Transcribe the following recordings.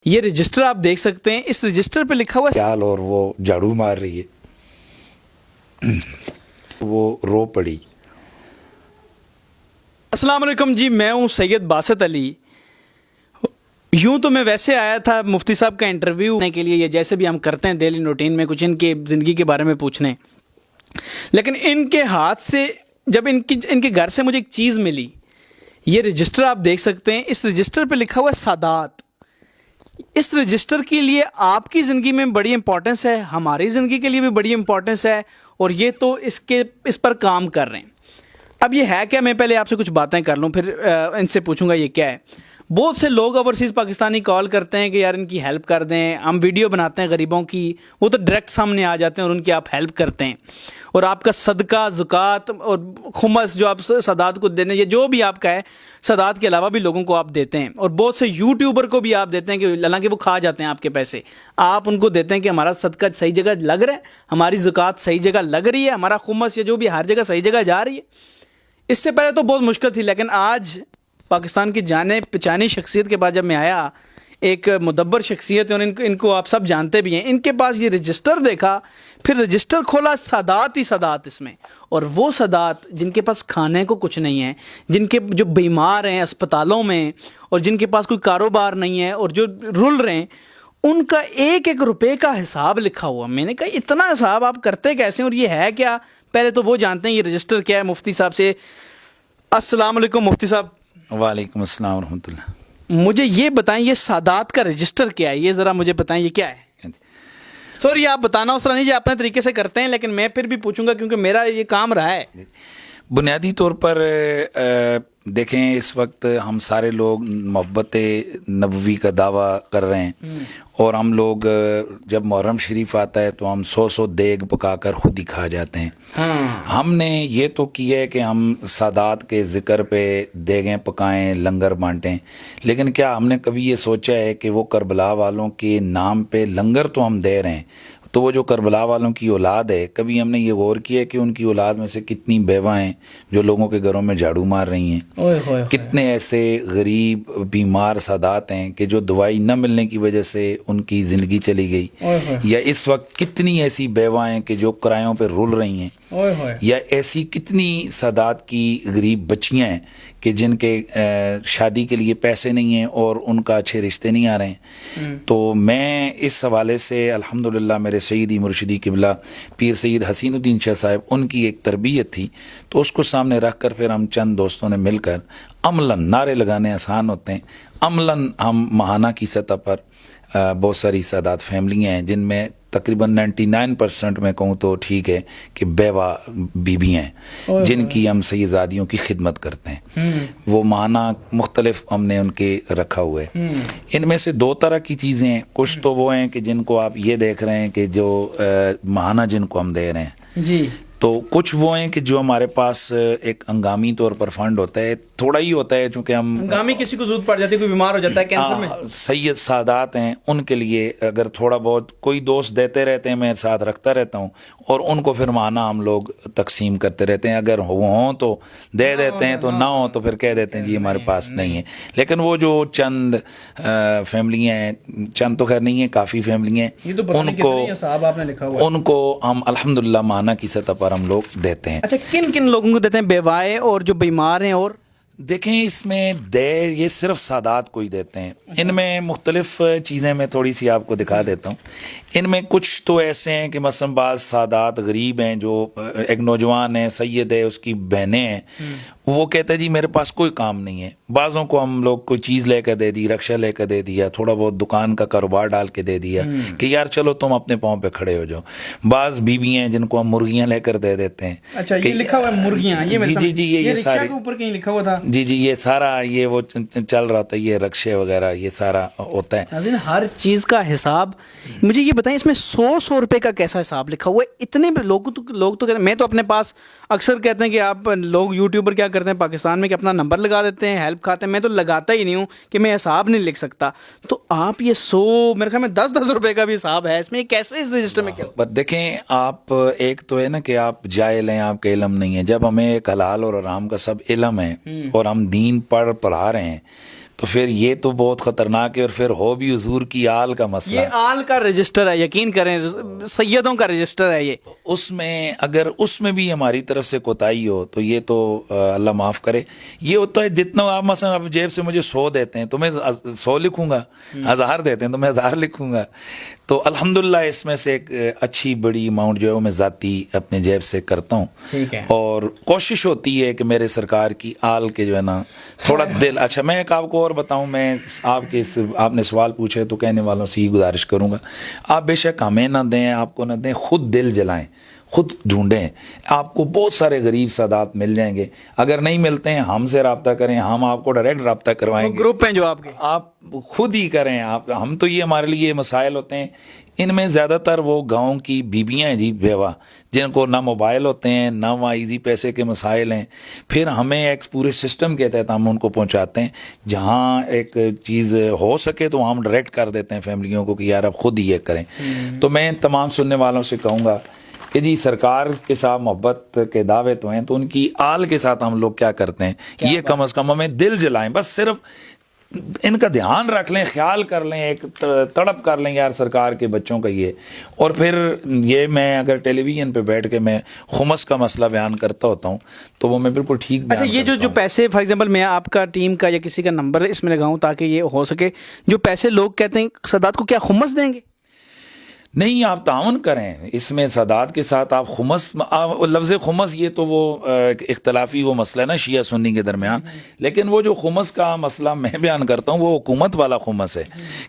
یہ رجسٹر آپ دیکھ سکتے ہیں، اس رجسٹر پہ لکھا ہوا ہے چال اور وہ جھاڑو مار رہی ہے، وہ رو پڑی۔ السلام علیکم جی، میں ہوں سید باسط علی۔ یوں تو میں ویسے آیا تھا مفتی صاحب کا انٹرویو کرنے کے لیے، یا جیسے بھی ہم کرتے ہیں ڈیلی روٹین میں کچھ ان کے زندگی کے بارے میں پوچھنے، لیکن ان کے ہاتھ سے جب ان کے گھر سے مجھے ایک چیز ملی، یہ رجسٹر آپ دیکھ سکتے ہیں، اس رجسٹر پہ لکھا ہوا ہے سادات۔ اس رجسٹر کے لیے آپ کی زندگی میں بڑی امپورٹنس ہے، ہماری زندگی کے لیے بھی بڑی امپورٹنس ہے، اور یہ تو اس پر کام کر رہے ہیں۔ اب یہ ہے کیا، میں پہلے آپ سے کچھ باتیں کر لوں، پھر ان سے پوچھوں گا یہ کیا ہے۔ بہت سے لوگ اوورسیز پاکستانی کال کرتے ہیں کہ یار ان کی ہیلپ کر دیں، ہم ویڈیو بناتے ہیں غریبوں کی، وہ تو ڈائریکٹ سامنے آ جاتے ہیں اور ان کی آپ ہیلپ کرتے ہیں، اور آپ کا صدقہ، زکوٰۃ اور خمس جو آپ سادات کو دینے، یا جو بھی آپ کا ہے، سادات کے علاوہ بھی لوگوں کو آپ دیتے ہیں، اور بہت سے یوٹیوبر کو بھی آپ دیتے ہیں کہ حالانکہ وہ کھا جاتے ہیں آپ کے پیسے، آپ ان کو دیتے ہیں کہ ہمارا صدقہ صحیح جگہ لگ رہا ہے، ہماری زکوٰۃ صحیح جگہ لگ رہی ہے، ہمارا خمس یا جو بھی ہر جگہ صحیح جگہ جا رہی ہے۔ اس سے پہلے تو بہت مشکل تھی، لیکن آج پاکستان کی جانے پہچانی شخصیت کے بعد جب میں آیا، ایک مدبر شخصیت ہے، اور ان کو آپ سب جانتے بھی ہیں، ان کے پاس یہ رجسٹر دیکھا، پھر رجسٹر کھولا، سادات ہی سادات اس میں، اور وہ سادات جن کے پاس کھانے کو کچھ نہیں ہے، جو بیمار ہیں اسپتالوں میں، اور جن کے پاس کوئی کاروبار نہیں ہے، اور جو رل رہے ہیں، ان کا ایک ایک روپے کا حساب لکھا ہوا۔ میں نے کہا اتنا حساب آپ کرتے کیسے ہیں، اور یہ ہے کیا؟ پہلے تو وہ جانتے ہیں یہ رجسٹر کیا ہے مفتی صاحب سے۔ السلام علیکم مفتی صاحب۔ وعلیکم السلام ورحمۃ اللہ۔ مجھے یہ بتائیں یہ سادات کا رجسٹر کیا ہے، یہ ذرا مجھے بتائیں یہ کیا ہے۔ سوری آپ بتانا اس طرح نہیں، جو اپنے طریقے سے کرتے ہیں، لیکن میں پھر بھی پوچھوں گا کیونکہ میرا یہ کام رہا ہے۔ بنیادی طور پر دیکھیں، اس وقت ہم سارے لوگ محبت نبوی کا دعویٰ کر رہے ہیں، اور ہم لوگ جب محرم شریف آتا ہے تو ہم 100 دیگ پکا کر خود ہی کھا جاتے ہیں۔ ہم نے یہ تو کیا ہے کہ ہم سادات کے ذکر پہ دیگیں پکائیں، لنگر بانٹیں، لیکن کیا ہم نے کبھی یہ سوچا ہے کہ وہ کربلا والوں کے نام پہ لنگر تو ہم دے رہے ہیں، تو وہ جو کربلا والوں کی اولاد ہے، کبھی ہم نے یہ غور کیا ہے کہ ان کی اولاد میں سے کتنی بیوہ ہیں جو لوگوں کے گھروں میں جھاڑو مار رہی ہیں؟ کتنے ایسے غریب بیمار سادات ہیں کہ جو دوائی نہ ملنے کی وجہ سے ان کی زندگی چلی گئی، یا اس وقت کتنی ایسی بیوہ ہیں کہ جو کرایوں پہ رول رہی ہیں، یا ایسی کتنی سادات کی غریب بچیاں ہیں کہ جن کے شادی کے لیے پیسے نہیں ہیں اور ان کا اچھے رشتے نہیں آ رہے ہیں۔ تو میں اس حوالے سے الحمدللہ میرے سیدی مرشدی قبلہ پیر سید حسین الدین شاہ صاحب، ان کی ایک تربیت تھی، تو اس کو سامنے رکھ کر پھر ہم چند دوستوں نے مل کر عملاً، نعرے لگانے آسان ہوتے ہیں، عملاً ہم ماہانہ کی سطح پر بہت ساری سادات فیملیاں ہیں جن میں تقریباً 99% میں کہوں تو ٹھیک ہے کہ بیوہ بیویاں ہیں جن کی ہم سیدزادیوں کی خدمت کرتے ہیں۔ وہ ماہانہ مختلف ہم نے ان کے رکھا ہوا ہے۔ ان میں سے دو طرح کی چیزیں ہیں، کچھ تو وہ ہیں کہ جن کو آپ یہ دیکھ رہے ہیں کہ جو ماہانہ جن کو ہم دے رہے ہیں جی، تو کچھ وہ ہیں کہ جو ہمارے پاس ایک ہنگامی طور پر فنڈ ہوتا ہے، تھوڑا ہی ہوتا ہے، چونکہ ہم ہنگامی کسی کو ضرورت پڑ جاتی ہے، کوئی بیمار ہو جاتا ہے کینسر میں، سید سادات ہیں، ان کے لیے اگر تھوڑا بہت کوئی دوست دیتے رہتے ہیں، میں ساتھ رکھتا رہتا ہوں، اور ان کو پھر ماہانہ ہم لوگ تقسیم کرتے رہتے ہیں، اگر وہ ہوں تو دے دیتے ہیں، تو نہ ہوں تو پھر کہہ دیتے ہیں جی ہمارے پاس نہیں ہے۔ لیکن وہ جو چند فیملیاں ہیں، چند تو خیر نہیں ہیں، کافی فیملیاں ہیں، ان کو ہم الحمدللہ ماہانہ کی سطح پر ہم لوگ دیتے ہیں۔ اچھا، کن کن لوگوں کو دیتے ہیں؟ بیوائیں اور جو بیمار ہیں، اور دیکھیں اس میں یہ صرف سادات کو ہی دیتے ہیں۔ ان میں مختلف چیزیں میں تھوڑی سی آپ کو دکھا دیتا ہوں۔ ان میں کچھ تو ایسے ہیں کہ مثلا بعض سادات غریب ہیں، جو ایک نوجوان ہے، سید ہے، اس کی بہنیں ہیں، وہ کہتا ہے جی میرے پاس کوئی کام نہیں ہے، بعضوں کو ہم لوگ کوئی چیز لے کر دے دی، رکشہ لے کر دے دیا، تھوڑا بہت دکان کا کاروبار ڈال کے دے دیا کہ یار چلو تم اپنے پاؤں پہ کھڑے ہو جاؤ۔ بعض بیوی ہیں جن کو ہم مرغیاں لے کر دے دیتے ہیں۔ اچھا، یہ لکھا ہوا ہے مرغیاں، جی یہ سارے اوپر کہیں لکھا ہوا تھا، جی یہ سارا یہ وہ چل رہا ہوتا ہے، یہ رکشے وغیرہ یہ سارا ہوتا ہے۔ ہر چیز کا حساب مجھے یہ بتائیں، اس میں 100 روپے کا کیسا حساب لکھا ہوا ہے؟ اتنے لوگ تو کہتے ہیں، میں تو اپنے پاس اکثر کہتے ہیں کہ آپ لوگ یوٹیوبر کیا کرتے ہیں پاکستان میں کہ اپنا نمبر لگا دیتے ہیں، ہیلپ کھاتے ہیں، میں تو لگاتا ہی نہیں ہوں کہ میں حساب نہیں لکھ سکتا، تو آپ یہ 100 میرے خیال میں 10 روپے کا بھی حساب ہے اس میں، کیسے اس رجسٹر میں کیا؟ دیکھیں آپ، ایک تو ہے نا کہ آپ جاہل ہیں، آپ کا علم نہیں ہے، جب ہمیں ایک حلال اور حرام کا سب علم ہے اور ہم دین پڑھا رہے ہیں، تو پھر یہ تو بہت خطرناک ہے. اور پھر ہو بھی حضور کی آل کا مسئلہ, یہ آل کا رجسٹر ہے, یقین کریں سیدوں کا رجسٹر ہے یہ. اس میں اگر اس میں بھی ہماری طرف سے کوتاہی ہو تو یہ تو اللہ معاف کرے. یہ ہوتا ہے جتنا آپ مثلا آپ جیب سے مجھے 100 دیتے ہیں تو میں 100 لکھوں گا, 1000 دیتے ہیں تو میں 1000 لکھوں گا. تو الحمدللہ اس میں سے ایک اچھی بڑی اماؤنٹ جو ہے وہ میں ذاتی اپنے جیب سے کرتا ہوں. ٹھیک ہے. اور کوشش ہوتی ہے کہ میرے سرکار کی آل کے جو ہے نا تھوڑا دل. اچھا میں ایک آپ کو اور بتاؤں, میں آپ نے سوال پوچھے تو کہنے والوں سے یہ گزارش کروں گا, آپ بے شک ہمیں نہ دیں, آپ کو نہ دیں, خود دل جلائیں, خود ڈھونڈیں. آپ کو بہت سارے غریب سادات مل جائیں گے. اگر نہیں ملتے ہیں ہم سے رابطہ کریں, ہم آپ کو ڈائریکٹ رابطہ کروائیں گے. گروپ ہیں جو آپ کے, آپ خود ہی کریں. ہم تو یہ ہمارے لیے مسائل ہوتے ہیں. ان میں زیادہ تر وہ گاؤں کی بیویاں ہیں جی, بیوہ, جن کو نہ موبائل ہوتے ہیں نہ وہاں ایزی پیسے کے مسائل ہیں. پھر ہمیں ایک پورے سسٹم کے تحت ہم ان کو پہنچاتے ہیں. جہاں ایک چیز ہو سکے تو ہم ڈائریکٹ کر دیتے ہیں فیملیوں کو کہ یار اب خود ہی یہ کریں. تو میں تمام سننے والوں سے کہوں گا کہ جی سرکار کے ساتھ محبت کے دعوے تو ہیں, تو ان کی آل کے ساتھ ہم لوگ کیا کرتے ہیں, یہ کم از کم ہمیں دل جلائیں. بس صرف ان کا دھیان رکھ لیں, خیال کر لیں, ایک تڑپ کر لیں یار سرکار کے بچوں کا یہ. اور پھر یہ میں اگر ٹیلی ویژن پہ بیٹھ کے میں خمس کا مسئلہ بیان کرتا ہوتا ہوں تو وہ میں بالکل ٹھیک بیان. اچھا, یہ جو پیسے فار ایگزامپل میں آپ کا ٹیم کا یا کسی کا نمبر اس میں لگاؤں تاکہ یہ ہو سکے, جو پیسے لوگ کہتے ہیں سادات کو کیا خمس دیں گے؟ نہیں, آپ تعاون کریں اس میں سادات کے ساتھ. آپ خمس, لفظ خمس یہ تو وہ اختلافی وہ مسئلہ ہے نا شیعہ سنی کے درمیان, لیکن وہ جو خمس کا مسئلہ میں بیان کرتا ہوں وہ حکومت والا خمس ہے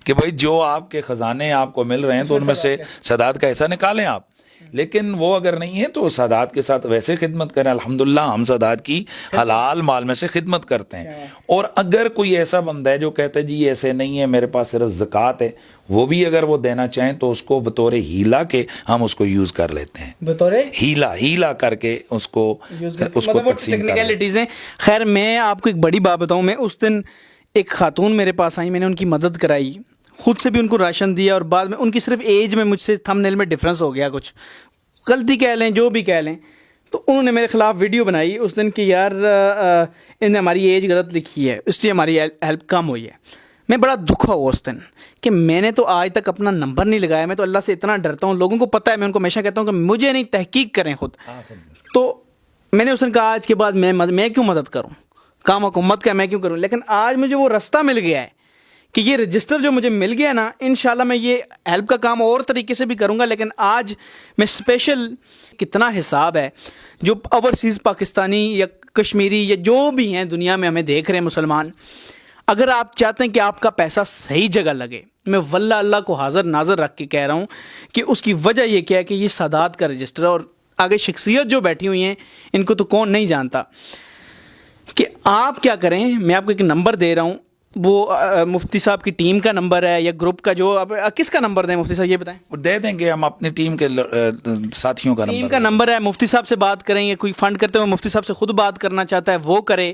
کہ بھائی جو آپ کے خزانے آپ کو مل رہے ہیں تو ان میں سے سادات کا حصہ نکالیں آپ. لیکن وہ اگر نہیں ہے تو سادات کے ساتھ ویسے خدمت کریں. الحمدللہ ہم سادات کی حلال مال میں سے خدمت کرتے ہیں. اور اگر کوئی ایسا بندہ ہے جو کہتا ہے جی ایسے نہیں ہے, میرے پاس صرف زکوٰۃ ہے, وہ بھی اگر وہ دینا چاہیں تو اس کو بطور ہیلا کے ہم اس کو یوز کر لیتے ہیں, بطور ہیلا کر کے اس کو تقسیم کر لیتے ہیں. خیر, میں آپ کو ایک بڑی بات بتاؤں, میں اس دن ایک خاتون میرے پاس آئی, میں نے ان کی مدد کرائی, خود سے بھی ان کو راشن دیا, اور بعد میں ان کی صرف ایج میں مجھ سے تھم نیل میں ڈفرینس ہو گیا, کچھ غلطی کہہ لیں جو بھی کہہ لیں, تو انہوں نے میرے خلاف ویڈیو بنائی اس دن کہ یار ان نے ہماری ایج غلط لکھی ہے, اس لیے ہماری ہیلپ کم ہوئی ہے. میں بڑا دکھا ہوا اس دن کہ میں نے تو آج تک اپنا نمبر نہیں لگایا. میں تو اللہ سے اتنا ڈرتا ہوں, لوگوں کو پتہ ہے, میں ان کو ہمیشہ کہتا ہوں کہ مجھے نہیں, تحقیق کریں خود. تو میں نے اس دن کہا آج کے بعد میں کیوں مدد کروں, کام حکومت کا میں کیوں کروں. لیکن آج مجھے وہ رستہ مل گیا ہے کہ یہ رجسٹر جو مجھے مل گیا نا, انشاءاللہ میں یہ ہیلپ کا کام اور طریقے سے بھی کروں گا. لیکن آج میں اسپیشل کتنا حساب ہے جو اوورسیز پاکستانی یا کشمیری یا جو بھی ہیں دنیا میں ہمیں دیکھ رہے ہیں مسلمان, اگر آپ چاہتے ہیں کہ آپ کا پیسہ صحیح جگہ لگے, میں واللہ اللہ کو حاضر ناظر رکھ کے کہہ رہا ہوں کہ اس کی وجہ یہ کیا ہے کہ یہ سادات کا رجسٹر, اور آگے شخصیت جو بیٹھی ہوئی ہیں ان کو تو کون نہیں جانتا. کہ آپ کیا کریں, میں آپ کو ایک نمبر دے رہا ہوں, وہ مفتی صاحب کی ٹیم کا نمبر ہے یا گروپ کا, جو کس کا نمبر دیں مفتی صاحب یہ بتائیں. دے دیں گے ہم اپنی ٹیم کے ساتھیوں کا ٹیم کا نمبر ہے, مفتی صاحب سے بات کریں, یا کوئی فنڈ کرتے ہوئے مفتی صاحب سے خود بات کرنا چاہتا ہے وہ کرے,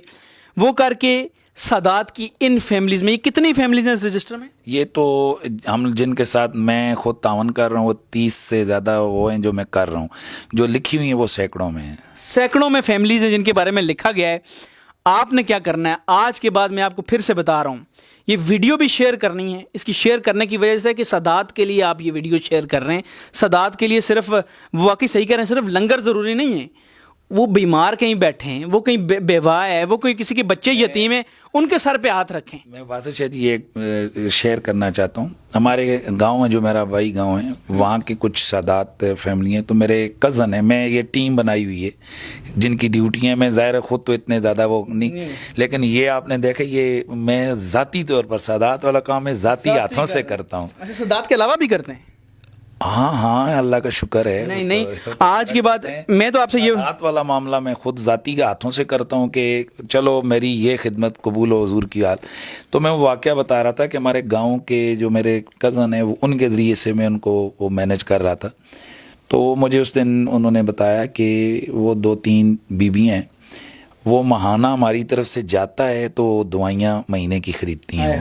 وہ کر کے سادات کی ان فیملیز میں, یہ کتنی فیملیز ہیں اس رجسٹر میں؟ یہ تو ہم جن کے ساتھ میں خود تعاون کر رہا ہوں وہ 30 سے زیادہ وہ ہیں جو میں کر رہا ہوں, جو لکھی ہوئی ہیں وہ سینکڑوں میں ہیں. سینکڑوں میں فیملیز ہیں جن کے بارے میں لکھا گیا ہے. آپ نے کیا کرنا ہے, آج کے بعد میں آپ کو پھر سے بتا رہا ہوں, یہ ویڈیو بھی شیئر کرنی ہے. اس کی شیئر کرنے کی وجہ سے کہ سادات کے لیے آپ یہ ویڈیو شیئر کر رہے ہیں. سادات کے لیے صرف واقعی صحیح کہہ رہے ہیں, صرف لنگر ضروری نہیں ہے, وہ بیمار کہیں بیٹھے ہیں, وہ کہیں بیوہ ہے, وہ کوئی کسی کے بچے یتیم ہیں, ان کے سر پہ ہاتھ رکھیں. میں واضح شاید یہ شیئر کرنا چاہتا ہوں. ہمارے گاؤں میں جو میرا بھائی گاؤں ہے وہاں کی کچھ سادات فیملی ہیں, تو میرے کزن ہیں, میں یہ ٹیم بنائی ہوئی ہے جن کی ڈیوٹی ہیں. میں ظاہر خود تو اتنے زیادہ وہ نہیں, لیکن یہ آپ نے دیکھا یہ میں ذاتی طور پر سادات والا کام میں ذاتی ہاتھوں سے کرتا ہوں. سادات کے علاوہ بھی کرتے ہیں؟ ہاں اللہ کا شکر ہے. نہیں, آج کے بعد میں تو آپ سے یہ ہاتھ والا معاملہ میں خود ذاتی کے ہاتھوں سے کرتا ہوں کہ چلو میری یہ خدمت قبول ہو حضور کی حال. تو میں وہ واقعہ بتا رہا تھا کہ ہمارے گاؤں کے جو میرے کزن ہیں ان کے ذریعے سے میں ان کو وہ مینج کر رہا تھا. تو مجھے اس دن انہوں نے بتایا کہ وہ 2-3 بیوی ہیں, وہ ماہانہ ہماری طرف سے جاتا ہے تو دوائیاں مہینے کی خریدتی ہیں.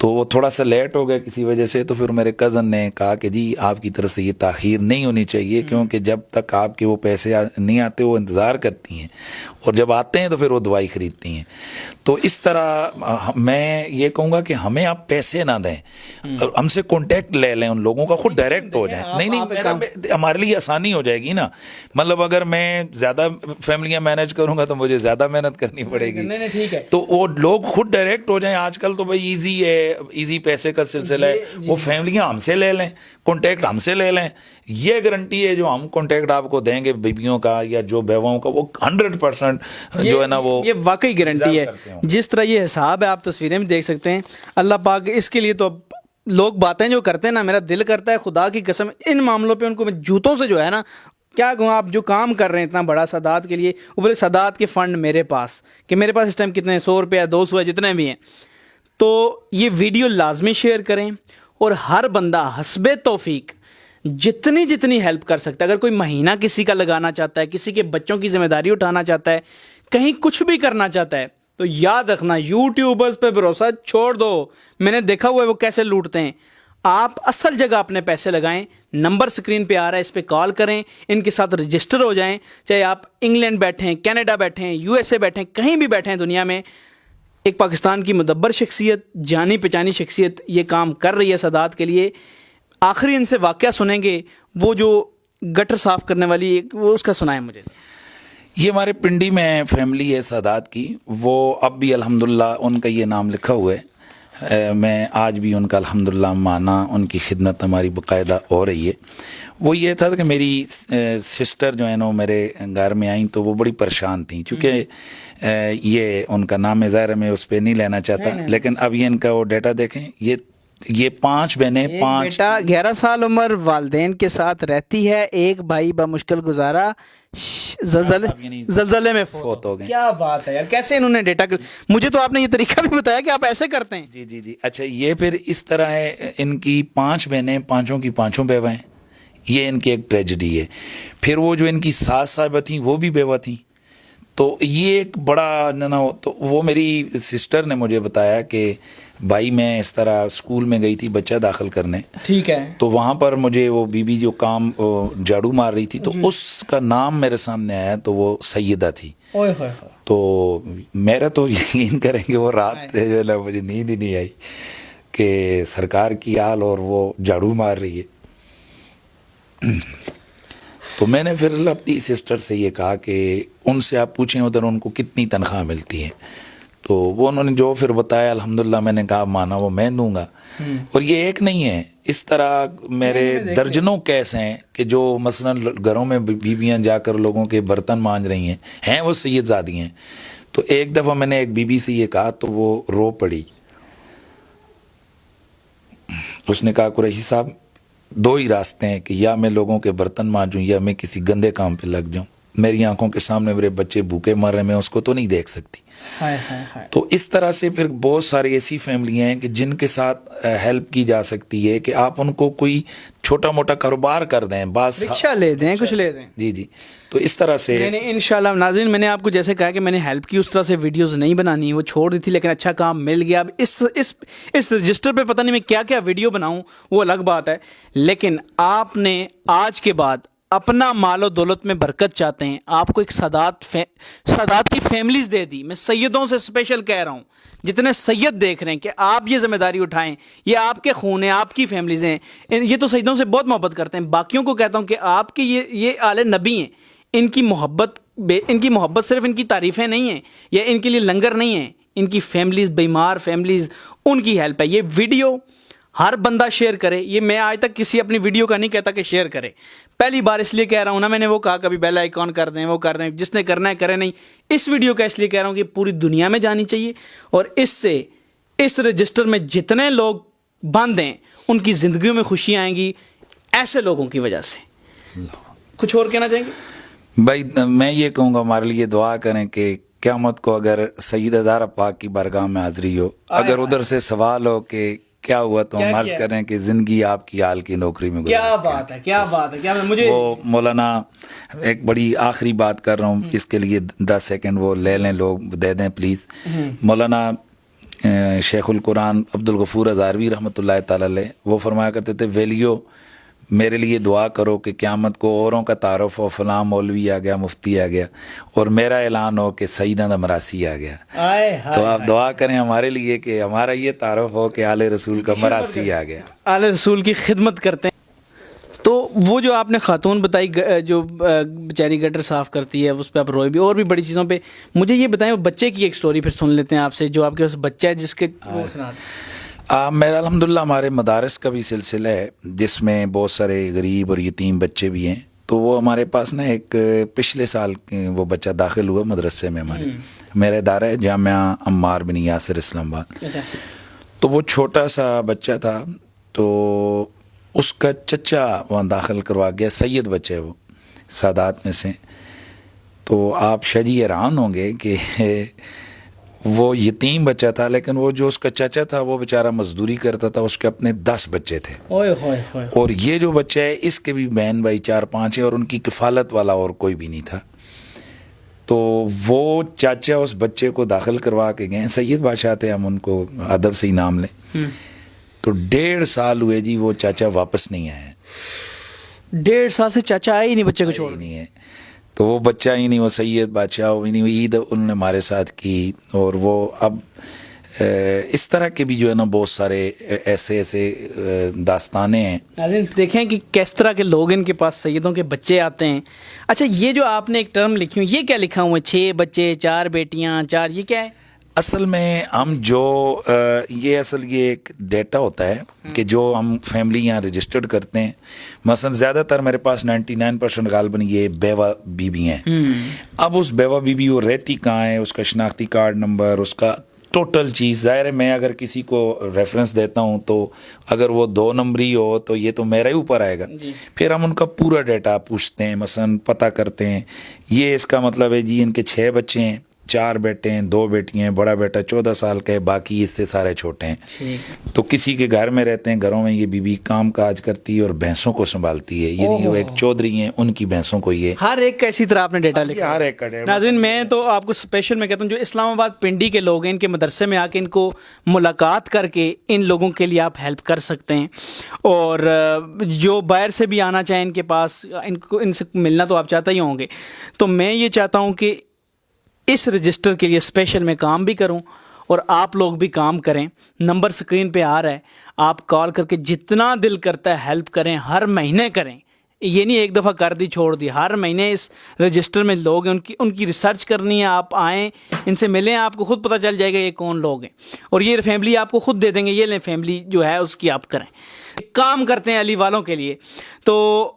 تو وہ تھوڑا سا لیٹ ہو گیا کسی وجہ سے, تو پھر میرے کزن نے کہا کہ جی آپ کی طرف سے یہ تاخیر نہیں ہونی چاہیے, کیونکہ جب تک آپ کے وہ پیسے نہیں آتے وہ انتظار کرتی ہیں, اور جب آتے ہیں تو پھر وہ دوائی خریدتی ہیں. تو اس طرح میں یہ کہوں گا کہ ہمیں آپ پیسے نہ دیں, ہم سے کانٹیکٹ لے لیں ان لوگوں کا, خود ڈائریکٹ ہو جائیں. نہیں ہمارے لیے آسانی ہو جائے گی نا, مطلب اگر میں زیادہ فیملیاں مینیج کروں گا تو مجھے زیادہ محنت کرنی پڑے گی, تو وہ لوگ خود ڈائریکٹ ہو جائیں. آج کل تو بھائی ایزی ہے, ایزی پیسے کا سلسلہ ہے, وہ فیملیاں ہم سے لے لیں, کانٹیکٹ ہم سے لے لیں. یہ گارنٹی ہے جو ہم کانٹیکٹ آپ کو دیں گے بیویوں کا یا جو بیواؤں کا, وہ 100% جو ہے نا وہ یہ واقعی گارنٹی ہے. جس طرح یہ حساب ہے آپ تصویریں بھی دیکھ سکتے ہیں. اللہ پاک اس کے لیے تو لوگ باتیں جو کرتے ہیں نا, میرا دل کرتا ہے خدا کی قسم ان معاملوں پہ ان کو میں جوتوں سے جو ہے نا کیا کہوں, آپ جو کام کر رہے ہیں اتنا بڑا سادات کے لیے, اوپر سادات کے فنڈ میرے پاس, کہ میرے پاس اس ٹائم کتنے 100 روپیہ 200 جتنے بھی ہیں. تو یہ ویڈیو لازمی شیئر کریں, اور ہر بندہ حسب توفیق جتنی ہیلپ کر سکتا ہے. اگر کوئی مہینہ کسی کا لگانا چاہتا ہے, کسی کے بچوں کی ذمہ داری اٹھانا چاہتا ہے, کہیں کچھ بھی کرنا چاہتا ہے, تو یاد رکھنا یوٹیوبرز پہ بھروسہ چھوڑ دو. میں نے دیکھا ہوا ہے وہ کیسے لوٹتے ہیں. آپ اصل جگہ اپنے پیسے لگائیں. نمبر سکرین پہ آ رہا ہے, اس پہ کال کریں, ان کے ساتھ رجسٹر ہو جائیں. چاہے آپ انگلینڈ بیٹھیں, کینیڈا بیٹھیں, USA بیٹھیں, کہیں بھی بیٹھیں دنیا میں, ایک پاکستان کی مدبر شخصیت, جانی پہچانی شخصیت یہ کام کر رہی ہے سادات کے لیے. آخری ان سے واقعہ سنیں گے, وہ جو گٹر صاف کرنے والی وہ اس کا سنائیں مجھے. یہ ہمارے پنڈی میں فیملی ہے سادات کی, وہ اب بھی الحمدللہ ان کا یہ نام لکھا ہوا ہے. میں آج بھی ان کا الحمدللہ مانا, ان کی خدمت ہماری باقاعدہ ہو رہی ہے. وہ یہ تھا کہ میری سسٹر جو ہے نا میرے گھر میں آئیں تو وہ بڑی پریشان تھیں, چونکہ یہ ان کا نام ظاہر ہے میں اس پہ نہیں لینا چاہتا, لیکن اب یہ ان کا وہ ڈیٹا دیکھیں. یہ 5 بہنیں, 5 بیٹا 11 سال عمر والدین کے ساتھ رہتی ہے, ایک بھائی بمشکل گزارا زلزلے میں فوت ہو گئے. کیا بات ہے یار, کیسے انہوں نے ڈیٹا, مجھے تو آپ نے یہ طریقہ بھی بتایا کہ آپ ایسے کرتے ہیں. جی. اچھا یہ پھر اس طرح ہے, ان کی 5 بہنیں, 5 کی 5 بیوہ ہیں. یہ ان کی ایک ٹریجڈی ہے. پھر وہ جو ان کی ساس صاحبہ تھیں وہ بھی بیوہ تھیں. تو یہ ایک بڑا نا, تو وہ میری سسٹر نے مجھے بتایا کہ بھائی میں اس طرح اسکول میں گئی تھی بچہ داخل کرنے, ٹھیک ہے, تو وہاں پر مجھے وہ بی بی جو کام جھاڑو مار رہی تھی, تو اس کا نام میرے سامنے آیا, تو وہ سیدہ تھی. تو میرا تو یقین کریں کہ وہ رات جو ہے نا مجھے نیند ہی نہیں آئی کہ سرکار کی حال اور وہ جھاڑو مار رہی ہے. تو میں نے پھر اپنی سسٹر سے یہ کہا کہ ان سے آپ پوچھیں ادھر ان کو کتنی تنخواہ ملتی ہے. تو وہ انہوں نے جو پھر بتایا الحمدللہ میں نے کہا مانا وہ میں دوں گا. اور یہ ایک نہیں ہے, اس طرح میرے درجنوں کیس ہیں کہ جو مثلا گھروں میں بیویاں جا کر لوگوں کے برتن مانج رہی ہیں وہ سید زادی ہیں. تو ایک دفعہ میں نے ایک بی بی سے یہ کہا تو وہ رو پڑی. اس نے کہا قریشی صاحب 2 ہی راستے ہیں کہ یا میں لوگوں کے برتن مانجوں یا میں کسی گندے کام پہ لگ جاؤں. میری آنکھوں کے سامنے میرے بچے بھوکے مر رہے ہیں, میں اس کو تو نہیں دیکھ سکتی. تو اس طرح سے پھر بہت ساری ایسی فیملیاں ہیں کہ جن کے ساتھ ہیلپ کی جا سکتی ہے کہ آپ ان کو کوئی چھوٹا موٹا کاروبار کر دیں, رکشہ لے دیں, کچھ لے دیں. جی. تو اس طرح سے انشاءاللہ. ناظرین میں نے آپ کو جیسے کہا کہ میں نے ہیلپ کی, اس طرح سے ویڈیوز نہیں بنانی, وہ چھوڑ دی تھی, لیکن اچھا کام مل گیا. اب اس رجسٹر پہ پتہ نہیں میں کیا ویڈیو بناؤں, وہ الگ بات ہے. لیکن آپ نے آج کے بعد اپنا مال و دولت میں برکت چاہتے ہیں, آپ کو ایک سادات کی فیملیز دے دی. میں سیدوں سے اسپیشل کہہ رہا ہوں, جتنے سید دیکھ رہے ہیں کہ آپ یہ ذمہ داری اٹھائیں, یہ آپ کے خون ہیں, آپ کی فیملیز ہیں. یہ تو سیدوں سے بہت محبت کرتے ہیں. باقیوں کو کہتا ہوں کہ آپ کے یہ آل نبی ہیں, ان کی محبت صرف ان کی تعریفیں نہیں ہیں یا ان کے لیے لنگر نہیں ہیں, ان کی فیملیز, بیمار فیملیز, ان کی ہیلپ ہے. یہ ویڈیو ہر بندہ شیئر کرے. یہ میں آج تک کسی اپنی ویڈیو کا نہیں کہتا کہ شیئر کرے, پہلی بار اس لیے کہہ رہا ہوں نا, میں نے وہ کہا کبھی بیل آئیکن کر دیں, وہ کر دیں, جس نے کرنا ہے کرے. نہیں, اس ویڈیو کا اس لیے کہہ رہا ہوں کہ پوری دنیا میں جانی چاہیے, اور اس سے اس رجسٹر میں جتنے لوگ بند ہیں ان کی زندگیوں میں خوشی آئیں گی ایسے لوگوں کی وجہ سے. کچھ اور کہنا چاہیں گے بھائی؟ میں یہ کہوں گا ہمارے لیے دعا کریں کہ قیامت کو اگر سید ہزارہ پاک کی بارگاہ میں حاضری ہو, اگر ادھر سے سوال ہو کہ کیا ہوا, تو ہم عرض کریں کہ زندگی آپ کی حال کی نوکری میں گزری. کیا بات ہے, کیا بات ہے. مجھے وہ مولانا ایک بڑی آخری بات کر رہا ہوں, اس کے لیے 10 سیکنڈ وہ لے لیں لوگ, دے دیں پلیز. مولانا شیخ القرآن عبدالغفور ہزاروی رحمۃ اللہ تعالی علیہ وہ فرمایا کرتے تھے ویلیو میرے لیے دعا کرو کہ قیامت کو اوروں کا تعارف ہو فلاں مولوی آ گیا مفتی آ گیا اور میرا اعلان ہو کہ سیدنا دا مراسی آ گیا. تو آپ دعا کریں ہمارے لیے کہ ہمارا یہ تعارف ہو کہ آل رسول کا مراسی آ گیا. آل رسول کی خدمت کرتے ہیں. تو وہ جو آپ نے خاتون بتائی جو بیچاری گٹر صاف کرتی ہے اس پہ آپ روئے بھی اور بھی بڑی چیزوں پہ, مجھے یہ بتائیں وہ بچے کی ایک سٹوری پھر سن لیتے ہیں آپ سے جو آپ کے پاس بچہ ہے جس کے وہ سنا. میرا الحمدللہ ہمارے مدارس کا بھی سلسلہ ہے جس میں بہت سارے غریب اور یتیم بچے بھی ہیں. تو وہ ہمارے پاس نا ایک پچھلے سال وہ بچہ داخل ہوا مدرسے میں ہمارے. میرا ادارہ ہے جامعہ عمار بن یاسر اسلام آباد. تو وہ چھوٹا سا بچہ تھا تو اس کا چچا وہاں داخل کروا گیا. سید بچے وہ سادات میں سے. تو آپ شاید ہی حیران ہوں گے کہ وہ یتیم بچہ تھا لیکن وہ جو اس کا چچا تھا وہ بیچارہ مزدوری کرتا تھا. اس کے اپنے 10 بچے تھے اور یہ جو بچہ ہے اس کے بھی بہن بھائی 4-5 ہیں اور ان کی کفالت والا اور کوئی بھی نہیں تھا. تو وہ چاچا اس بچے کو داخل کروا کے گئے. سید بادشاہ تھے, ہم ان کو ادب سے ہی نام لیں. تو 1.5 سال ہوئے جی وہ چاچا واپس نہیں آئے. 1.5 سال سے چاچا آئے ہی نہیں بچے کو چھوڑ نہیں ہے. تو وہ بچہ ہی نہیں, وہ سید بادشاہ ہی نہیں, عید انہوں نے ہمارے ساتھ کی. اور وہ اب اس طرح کے بھی جو ہے نا بہت سارے ایسے داستانیں ہیں. دیکھیں کہ کس طرح کے لوگ ان کے پاس سیدوں کے بچے آتے ہیں. اچھا یہ جو آپ نے ایک ٹرم لکھی ہوں یہ کیا لکھا ہوا ہے 6 بچے 4 بیٹیاں 4 یہ کیا ہے؟ اصل میں ہم جو یہ ایک ڈیٹا ہوتا ہے کہ جو ہم فیملی یہاں رجسٹرڈ کرتے ہیں. مثلا زیادہ تر میرے پاس 99% غالباً یہ بیوہ بیوی ہیں. اب اس بیوہ بیوی وہ رہتی کہاں ہے, اس کا شناختی کارڈ نمبر, اس کا ٹوٹل چیز. ظاہر ہے میں اگر کسی کو ریفرنس دیتا ہوں تو اگر وہ 2 نمبری ہو تو یہ تو میرا ہی اوپر آئے گا. پھر ہم ان کا پورا ڈیٹا پوچھتے ہیں, مثلا پتہ کرتے ہیں. یہ اس کا مطلب ہے جی ان کے 6 بچے ہیں, 4 بیٹے ہیں 2 بیٹی ہیں. بڑا بیٹا 14 سال کا ہے, باقی اس سے سارے چھوٹے ہیں. تو کسی کے گھر میں رہتے ہیں, گھروں میں یہ بیوی کام کاج کرتی ہے اور بھینسوں کو سنبھالتی ہے. یہ وہ ایک چودھری ہیں, ان کی بھینسوں کو یہ ہر ایک کا اسی طرح آپ نے ڈیٹا لکھا. ہر ایک کا ڈیٹا. ناظرین میں تو آپ کو اسپیشل میں کہتا ہوں جو اسلام آباد پنڈی کے لوگ ہیں ان کے مدرسے میں آ کے ان کو ملاقات کر کے ان لوگوں کے لیے آپ ہیلپ کر سکتے ہیں. اور جو باہر سے بھی آنا چاہیں ان کے پاس ان سے ملنا تو آپ چاہتے ہی ہوں گے. تو میں یہ چاہتا ہوں کہ اس رجسٹر کے لیے اسپیشل میں کام بھی کروں اور آپ لوگ بھی کام کریں. نمبر سکرین پہ آ رہا ہے, آپ کال کر کے جتنا دل کرتا ہے ہیلپ کریں. ہر مہینے کریں, یہ نہیں ایک دفعہ کر دی چھوڑ دی. ہر مہینے اس رجسٹر میں لوگ ہیں ان کی ریسرچ کرنی ہے. آپ آئیں ان سے ملیں, آپ کو خود پتہ چل جائے گا یہ کون لوگ ہیں. اور یہ فیملی آپ کو خود دے دیں گے, یہ لیں فیملی جو ہے اس کی آپ کریں. کام کرتے ہیں علی والوں کے لیے. تو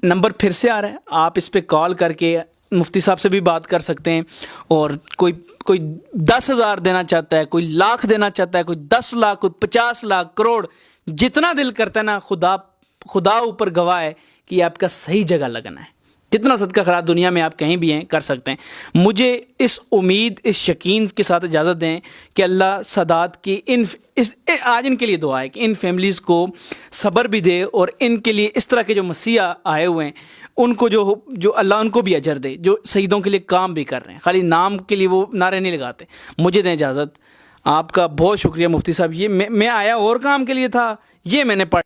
نمبر پھر سے آ رہا ہے, آپ اس پہ کال کر کے مفتی صاحب سے بھی بات کر سکتے ہیں. اور کوئی 10,000 دینا چاہتا ہے, کوئی لاکھ دینا چاہتا ہے, کوئی 10 لاکھ, کوئی 50 لاکھ, کروڑ, جتنا دل کرتا ہے نا خدا اوپر گواہ ہے کہ یہ آپ کا صحیح جگہ لگنا ہے. جتنا صدقہ خیرات دنیا میں آپ کہیں بھی ہیں کر سکتے ہیں. مجھے اس امید اس یقین کے ساتھ اجازت دیں کہ اللہ سادات کی آج ان کے لیے دعا ہے کہ ان فیملیز کو صبر بھی دے اور ان کے لیے اس طرح کے جو مسیح آئے ہوئے ہیں ان کو جو اللہ ان کو بھی اجر دے, جو سیدوں کے لیے کام بھی کر رہے ہیں. خالی نام کے لیے وہ نعرے نہیں لگاتے. مجھے دیں اجازت. آپ کا بہت شکریہ مفتی صاحب. یہ میں آیا اور کام کے لیے تھا, یہ میں نے پڑھا.